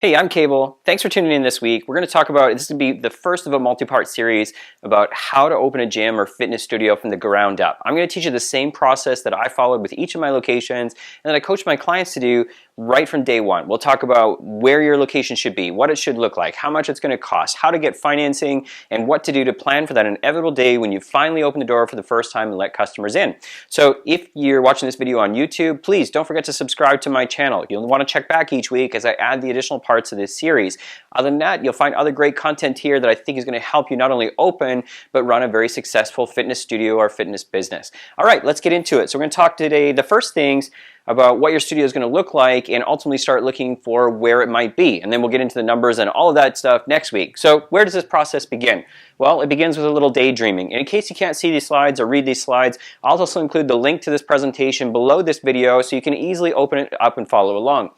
Hey, I'm Cable. Thanks for tuning in this week. We're going to talk about, this is going to be the first of a multi-part series about how to open a gym or fitness studio from the ground up. I'm going to teach you the same process that I followed with each of my locations and that I coach my clients to do right from day one. We'll talk about where your location should be, what it should look like, how much it's going to cost, how to get financing, and what to do to plan for that inevitable day when you finally open the door for the first time and let customers in. So if you're watching this video on YouTube, please don't forget to subscribe to my channel. You'll want to check back each week as I add the additional parts of this series. Other than that, you'll find other great content here that I think is going to help you not only open, but run a very successful fitness studio or fitness business. All right, let's get into it. So we're going to talk today, the first things about what your studio is going to look like and ultimately start looking for where it might be. And then we'll get into the numbers and all of that stuff next week. So where does this process begin? Well, it begins with a little daydreaming. And in case you can't see these slides or read these slides, I'll also include the link to this presentation below this video so you can easily open it up and follow along.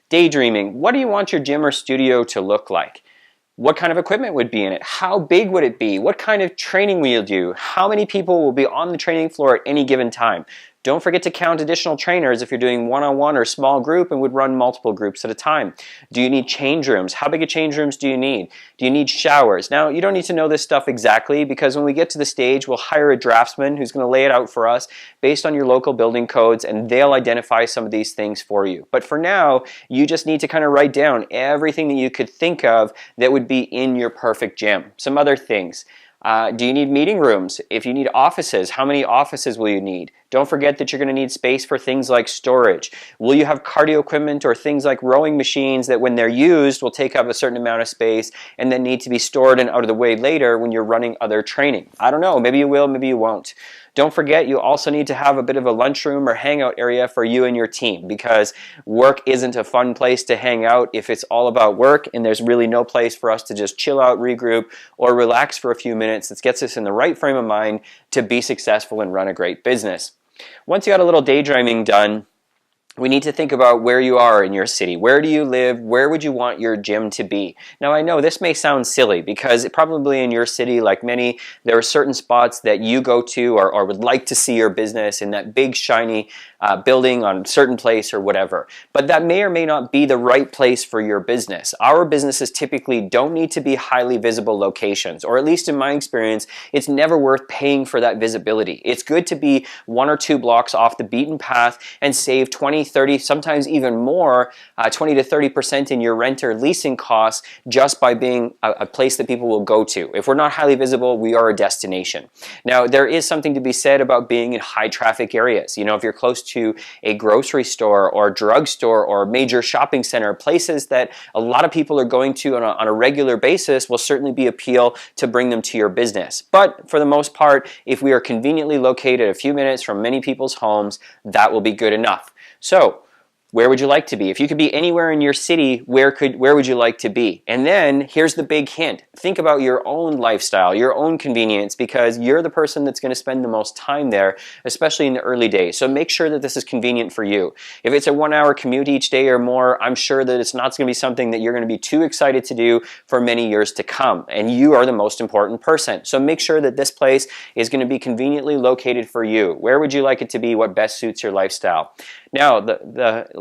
Daydreaming. What do you want your gym or studio to look like? What kind of equipment would be in it? How big would it be? What kind of training will you do? How many people will be on the training floor at any given time? Don't forget to count additional trainers if you're doing one-on-one or small group and would run multiple groups at a time. Do you need change rooms? How big of change rooms do you need? Do you need showers? Now, you don't need to know this stuff exactly because when we get to the stage, we'll hire a draftsman who's going to lay it out for us based on your local building codes, and they'll identify some of these things for you. But for now, you just need to kind of write down everything that you could think of that would be in your perfect gym. Some other things. Do you need meeting rooms? If you need offices, how many offices will you need? Don't forget that you're going to need space for things like storage. Will you have cardio equipment or things like rowing machines that when they're used will take up a certain amount of space and then need to be stored and out of the way later when you're running other training? I don't know. Maybe you will, maybe you won't. Don't forget, you also need to have a bit of a lunchroom or hangout area for you and your team because work isn't a fun place to hang out if it's all about work and there's really no place for us to just chill out, regroup, or relax for a few minutes. That gets us in the right frame of mind to be successful and run a great business. Once you got a little daydreaming done, we need to think about where you are in your city. Where do you live? Where would you want your gym to be? Now I know this may sound silly because probably in your city, like many, there are certain spots that you go to or would like to see your business in that big shiny building on a certain place or whatever. But that may or may not be the right place for your business. Our businesses typically don't need to be highly visible locations, or at least in my experience, it's never worth paying for that visibility. It's good to be 1 or 2 blocks off the beaten path and save 20, 30, sometimes even more, 20 to 30% in your rent or leasing costs just by being a place that people will go to. If we're not highly visible, we are a destination. Now, there is something to be said about being in high traffic areas. You know, if you're close to a grocery store or drugstore or major shopping center, places that a lot of people are going to on a regular basis will certainly be appeal to bring them to your business. But for the most part, if we are conveniently located a few minutes from many people's homes, that will be good enough. So, where would you like to be? If you could be anywhere in your city, where would you like to be? And then here's the big hint. Think about your own lifestyle, your own convenience, because you're the person that's going to spend the most time there, especially in the early days. So make sure that this is convenient for you. If it's a 1-hour commute each day or more, I'm sure that it's not going to be something that you're going to be too excited to do for many years to come. And you are the most important person. So make sure that this place is going to be conveniently located for you. Where would you like it to be? What best suits your lifestyle? Now,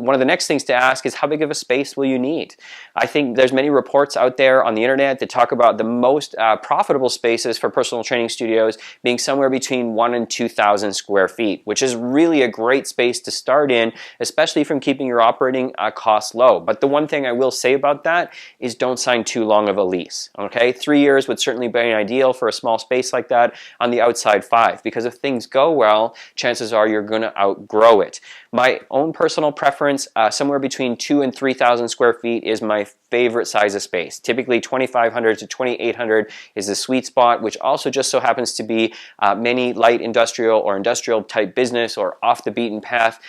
one of the next things to ask is how big of a space will you need? I think there's many reports out there on the internet that talk about the most profitable spaces for personal training studios being somewhere between 1,000 and 2,000 square feet, which is really a great space to start in, especially from keeping your operating costs low. But the one thing I will say about that is don't sign too long of a lease. Okay, 3 years would certainly be ideal for a small space like that. On the outside, 5, because if things go well, chances are you're going to outgrow it. My own personal preference, somewhere between 2,000 and 3,000 square feet is my favorite size of space. Typically 2,500 to 2,800 is the sweet spot, which also just so happens to be many light industrial or industrial type business or off the beaten path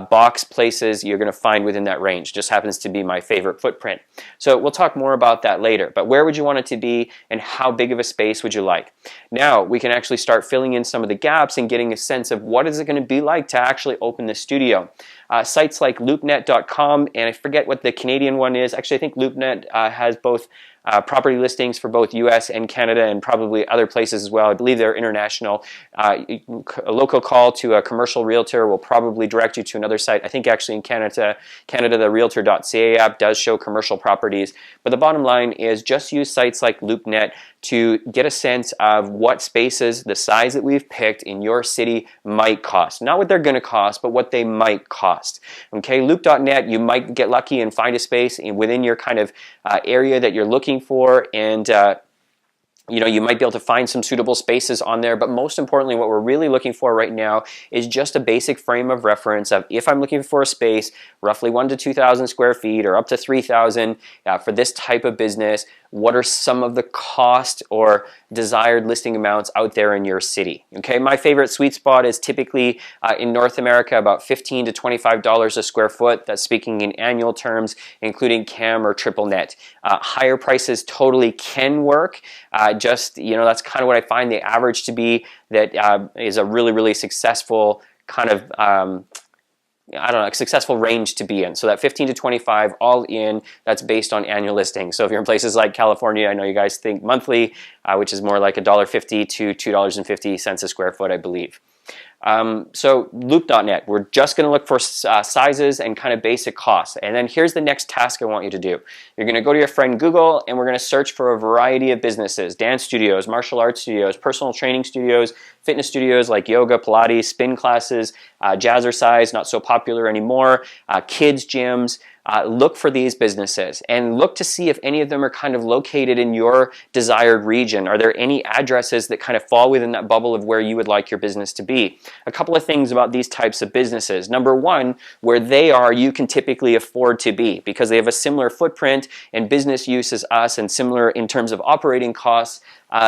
box places you're going to find within that range. Just happens to be my favorite footprint. So we'll talk more about that later. But where would you want it to be and how big of a space would you like? Now we can actually start filling in some of the gaps and getting a sense of what is it going to be like to actually open the studio. Sites like loopnet.com, and I forget what the Canadian one is. Actually, I think LoopNet has both property listings for both US and Canada and probably other places as well. I believe they're international. A local call to a commercial realtor will probably direct you to another site. I think actually in Canada, the realtor.ca app does show commercial properties. But the bottom line is just use sites like LoopNet to get a sense of what spaces, the size that we've picked in your city might cost. Not what they're going to cost, but what they might cost. Okay, Loop.net, you might get lucky and find a space within your kind of area that you're looking for, and you know, you might be able to find some suitable spaces on there, but most importantly, what we're really looking for right now is just a basic frame of reference of if I'm looking for a space, roughly 1,000 to 2,000 square feet or up to 3,000 for this type of business, what are some of the cost or desired listing amounts out there in your city? Okay, my favorite sweet spot is typically in North America about $15 to $25 a square foot. That's speaking in annual terms, including CAM or triple net. Higher prices totally can work. Just, you know, that's kind of what I find the average to be. That is a really successful kind of I don't know, a successful range to be in. So that 15 to 25 all in, that's based on annual listings. So if you're in places like California, I know you guys think monthly, which is more like $1.50 to $2.50 a square foot, I believe. So Loop.net, we're just going to look for sizes and kind of basic costs. And then here's the next task I want you to do. You're going to go to your friend Google and we're going to search for a variety of businesses: dance studios, martial arts studios, personal training studios, fitness studios like yoga, Pilates, spin classes, jazzercise, not so popular anymore, kids gyms. Look for these businesses and look to see if any of them are kind of located in your desired region. Are there any addresses that kind of fall within that bubble of where you would like your business to be? A couple of things about these types of businesses. Number one, where they are, you can typically afford to be because they have a similar footprint and business use as us, and similar in terms of operating costs.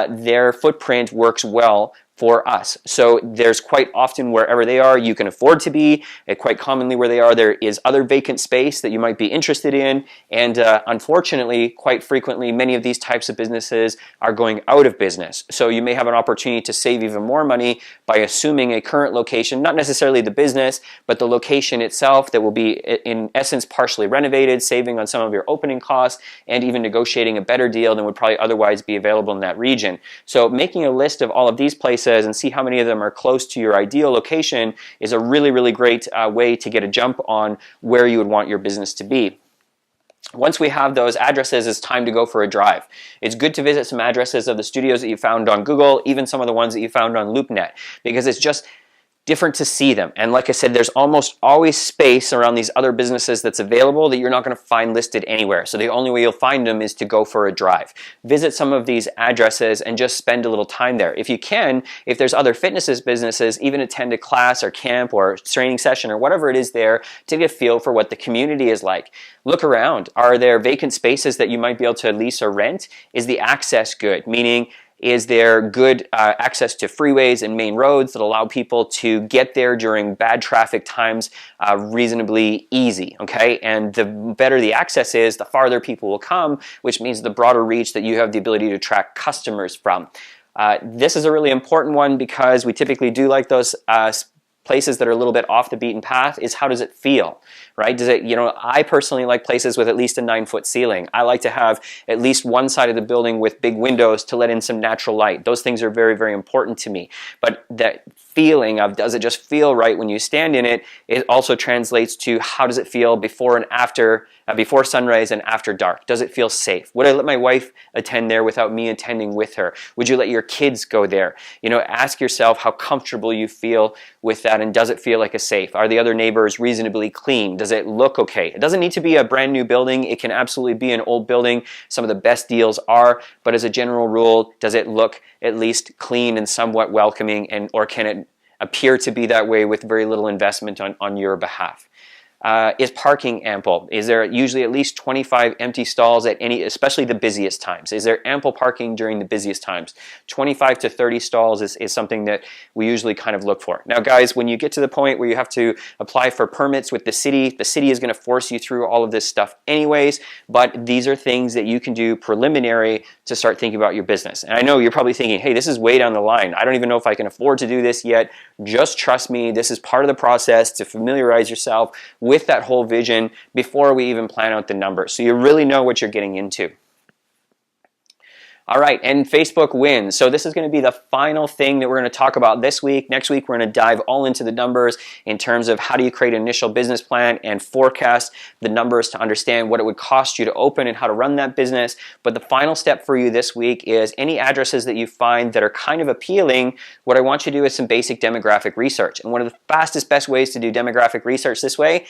Their footprint works well for us. So there's quite often wherever they are, you can afford to be. Quite commonly where they are, there is other vacant space that you might be interested in. And unfortunately, quite frequently, many of these types of businesses are going out of business. So you may have an opportunity to save even more money by assuming a current location, not necessarily the business, but the location itself that will be in essence partially renovated, saving on some of your opening costs, and even negotiating a better deal than would probably otherwise be available in that region. So making a list of all of these places and see how many of them are close to your ideal location is a really great way to get a jump on where you would want your business to be. Once we have those addresses, it's time to go for a drive. It's good to visit some addresses of the studios that you found on Google, even some of the ones that you found on LoopNet, because it's just different to see them. And like I said, there's almost always space around these other businesses that's available that you're not going to find listed anywhere. So the only way you'll find them is to go for a drive. Visit some of these addresses and just spend a little time there. If you can, if there's other fitness businesses, even attend a class or camp or training session or whatever it is there to get a feel for what the community is like. Look around. Are there vacant spaces that you might be able to lease or rent? Is the access good? Meaning, is there good access to freeways and main roads that allow people to get there during bad traffic times reasonably easy, okay? And the better the access is, the farther people will come, which means the broader reach that you have the ability to attract customers from. This is a really important one because we typically do like those places that are a little bit off the beaten path. Is how does it feel, right? Does it, you know, I personally like places with at least a 9-foot ceiling. I like to have at least one side of the building with big windows to let in some natural light. Those things are very important to me. But that feeling of, does it just feel right when you stand in it, it also translates to how does it feel before and after, before sunrise and after dark. Does it feel safe? Would I let my wife attend there without me attending with her? Would you let your kids go there? You know, ask yourself how comfortable you feel with that, and does it feel like a safe? Are the other neighbors reasonably clean? Does it look okay? It doesn't need to be a brand new building. It can absolutely be an old building. Some of the best deals are, but as a general rule, does it look at least clean and somewhat welcoming, and or can it appear to be that way with very little investment on your behalf? Is parking ample? Is there usually at least 25 empty stalls at any, especially the busiest times? Is there ample parking during the busiest times? 25 to 30 stalls is something that we usually kind of look for. Now guys, when you get to the point where you have to apply for permits with the city is going to force you through all of this stuff anyways, but these are things that you can do preliminary to start thinking about your business. And I know you're probably thinking, hey, this is way down the line. I don't even know if I can afford to do this yet. Just trust me, this is part of the process to familiarize yourself with that whole vision before we even plan out the numbers, so you really know what you're getting into. All right, and Facebook wins. So this is going to be the final thing that we're going to talk about this week. Next week, we're going to dive all into the numbers in terms of how do you create an initial business plan and forecast the numbers to understand what it would cost you to open and how to run that business. But the final step for you this week is any addresses that you find that are kind of appealing, what I want you to do is some basic demographic research. And one of the fastest, best ways to do demographic research this way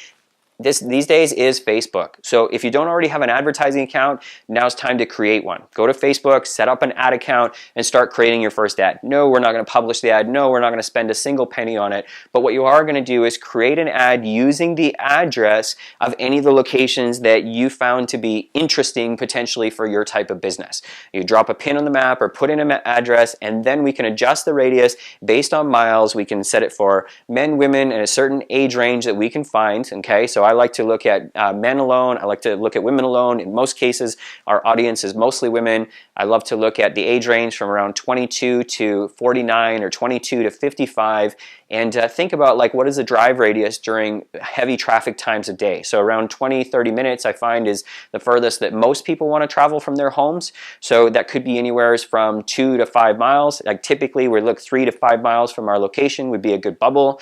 these days is Facebook. So if you don't already have an advertising account, now's time to create one. Go to Facebook, set up an ad account, and start creating your first ad. No, we're not going to publish the ad. No, we're not going to spend a single penny on it. But what you are going to do is create an ad using the address of any of the locations that you found to be interesting potentially for your type of business. You drop a pin on the map or put in an address, and then we can adjust the radius based on miles. We can set it for men, women, and a certain age range that we can find. Okay, so I like to look at men alone. I like to look at women alone. In most cases, our audience is mostly women. I love to look at the age range from around 22 to 49 or 22 to 55 and think about like what is the drive radius during heavy traffic times of day. So around 20-30 minutes I find is the furthest that most people want to travel from their homes. So that could be anywhere from 2 to 5 miles. Like typically we look 3 to 5 miles from our location would be a good bubble.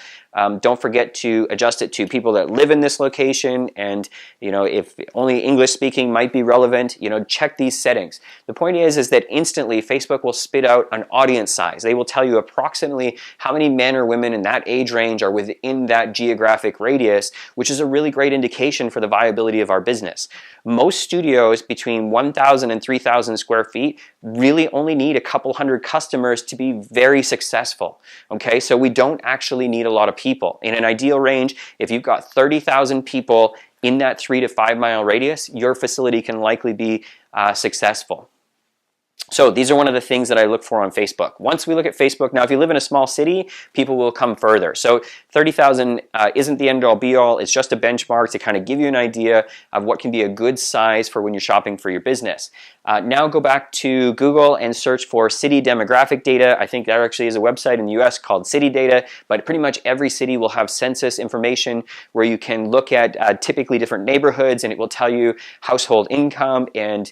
Don't forget to adjust it to people that live in this location, and if only English speaking might be relevant, check these settings. The point is that instantly Facebook will spit out an audience size. They will tell you approximately how many men or women in that age range are within that geographic radius, which is a really great indication for the viability of our business. Most studios between 1,000 and 3,000 square feet really only need a couple hundred customers to be very successful. Okay, so we don't actually need a lot of people. In an ideal range, if you've got 30,000 people in that 3 to 5 mile radius, your facility can likely be successful. So these are one of the things that I look for on Facebook. Once we look at Facebook, now if you live in a small city, people will come further. So 30,000 isn't the end-all be-all. It's just a benchmark to kind of give you an idea of what can be a good size for when you're shopping for your business. Now go back to Google and search for city demographic data. I think there actually is a website in the US called City Data, but pretty much every city will have census information where you can look at typically different neighborhoods, and it will tell you household income and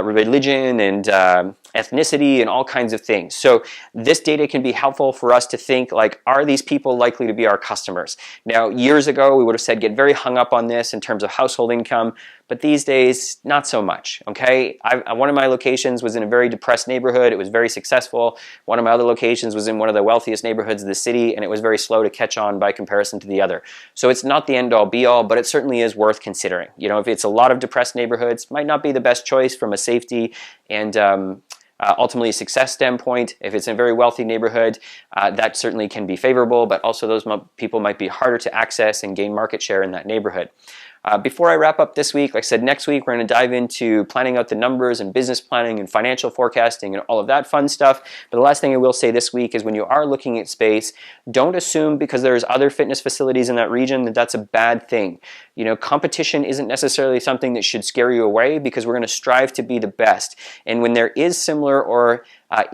religion and ethnicity and all kinds of things. So this data can be helpful for us to think like, are these people likely to be our customers? Now, years ago, we would have said get very hung up on this in terms of household income, but these days, not so much, okay? One of my locations was in a very depressed neighborhood. It was very successful. One of my other locations was in one of the wealthiest neighborhoods of the city, and it was very slow to catch on by comparison to the other. So it's not the end-all be-all, but it certainly is worth considering. If it's a lot of depressed neighborhoods, might not be the best choice from a safety and ultimately a success standpoint. If it's in a very wealthy neighborhood, that certainly can be favorable, but also those people might be harder to access and gain market share in that neighborhood. Before I wrap up this week, like I said, next week we're going to dive into planning out the numbers and business planning and financial forecasting and all of that fun stuff. But the last thing I will say this week is when you are looking at space, don't assume because there's other fitness facilities in that region that that's a bad thing. Competition isn't necessarily something that should scare you away because we're going to strive to be the best. And when there is similar or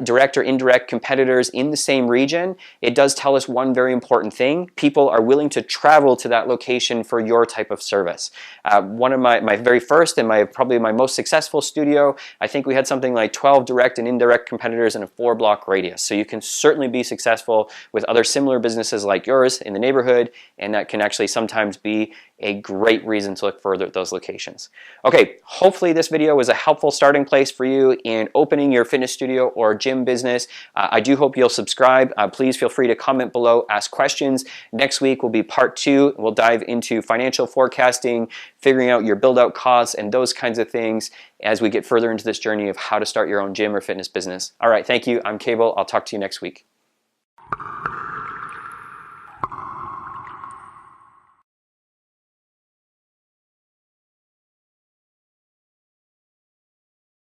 direct or indirect competitors in the same region, it does tell us one very important thing. People are willing to travel to that location for your type of service. One of my very first and probably my most successful studio, I think we had something like 12 direct and indirect competitors in a 4-block radius. So you can certainly be successful with other similar businesses like yours in the neighborhood, and that can actually sometimes be a great reason to look further at those locations. Okay, hopefully this video was a helpful starting place for you in opening your fitness studio or gym business. I do hope you'll subscribe. Please feel free to comment below, ask questions. Next week will be part 2. We'll dive into financial forecasting, figuring out your build-out costs, and those kinds of things as we get further into this journey of how to start your own gym or fitness business. All right, thank you. I'm Cable. I'll talk to you next week.